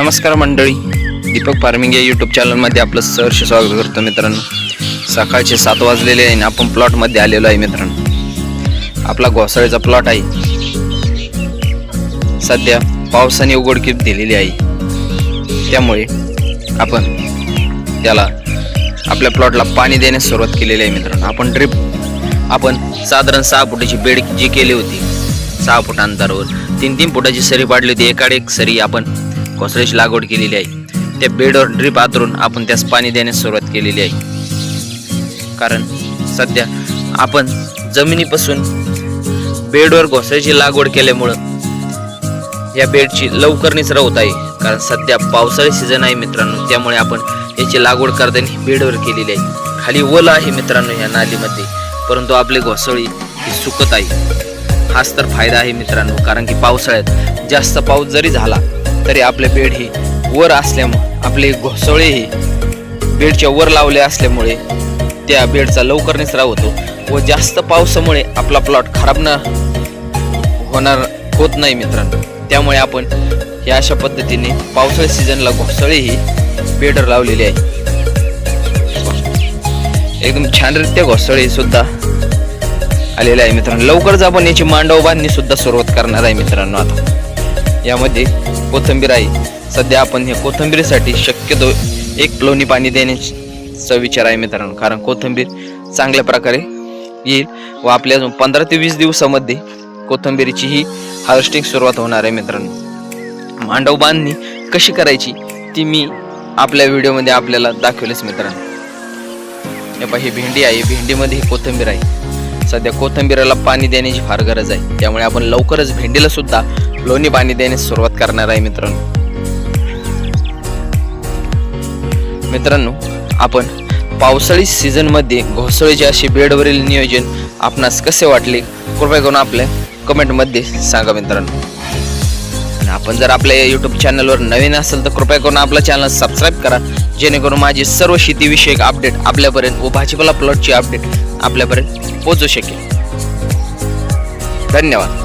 नमस्कार मंडळी, दीपक फार्मिंग या यूट्यूब चॅनलमध्ये आपलं सहर्ष स्वागत करतो मित्रांनो. सकाळचे 7 वाजलेले आहे आणि आपण प्लॉटमध्ये आलेलो आहे मित्रांनो. आपला घोसाळीचा प्लॉट आहे. सध्या पावसाने उघडकीप दिलेली आहे, त्यामुळे आपण त्याला आपल्या प्लॉटला पाणी देण्यास सुरुवात केलेली आहे मित्रांनो. आपण साधारण 6 फुटाची बेड जी केली होती, 6 फूट अंतरावर 3-3 फुटाची सरी पाडली होती. एकाड एक सरी आपण घोसाळीची लागवड केलेली आहे. त्या बेडवर ड्रिप आतरून आपण त्यास पाणी देण्यास सुरुवात केलेली आहे. कारण सध्या आपण जमिनीपासून बेडवर घोसाळीची लागवड केल्यामुळं या बेडची लवकर निचरा होत आहे. कारण सध्या पावसाळी सीझन आहे मित्रांनो, त्यामुळे आपण याची लागवड करताना बेडवर केलेली आहे. खाली ओल आहे मित्रांनो या नालीमध्ये, परंतु आपली घोसाळी ही सुकत आहे. हाच तर फायदा आहे मित्रांनो, कारण की पावसाळ्यात जास्त पाऊस जरी झाला तरी आपले बेड ही वर असल्यामुळे, आपले घोसाळे ही बेडच्या वर लावले असल्यामुळे त्या बेडचा लवकर निचरा होतो व जास्त पावसामुळे आपला प्लॉट खराब होत नाही मित्रांनो. त्यामुळे आपण या अशा पद्धतीने पावसाळी सीझनला घोसाळे ही बेडवर लावलेली आहे. एकदम छानरित्या घोसाळे सुद्धा आलेले आहे मित्रांनो. लवकरच आपण याची मांडव बांधणी सुद्धा सुरुवात करणार आहे मित्रांनो. आता यामध्ये कोथिंबीर आहे. सध्या आपण या कोथिंबीरीसाठी शक्यतो 1 लोणी पाणी देण्याचा विचार आहे मित्रांनो, कारण कोथिंबीर चांगल्या प्रकारे येईल व आपल्या 15 ते 20 दिवसामध्ये कोथिंबीरीची ही हार्वेस्टिंग सुरुवात होणार आहे मित्रांनो. मांडव बांधणी कशी करायची ती मी आपल्या व्हिडिओमध्ये आपल्याला दाखवलेच मित्रांनो. ही भेंडी आहे, भेंडीमध्ये ही कोथिंबीर आहे. सध्या कोथिंबीराला पाणी देण्याची फार गरज आहे, त्यामुळे आपण लवकरच भेंडीला सुद्धा लोणी पाणी देण्यास सुरुवात करणार आहे मित्रांनो. आपण पावसाळी सीझन मध्ये घोसाळीचे असे बेडवरील नियोजन आपणास कसे वाटले कृपया करून आपल्या कमेंट मध्ये सांगा मित्रांनो. आणि आपण जर आपल्या यूट्यूब चॅनलवर नवीन असेल तर कृपया करून आपला चॅनल सबस्क्राईब करा, जेणेकरून माझे सर्व शेतीविषयक अपडेट आपल्यापर्यंत व भाजीपाला प्लॉटची अपडेट आपल्यापर्यंत पोहोचू शकेल. धन्यवाद.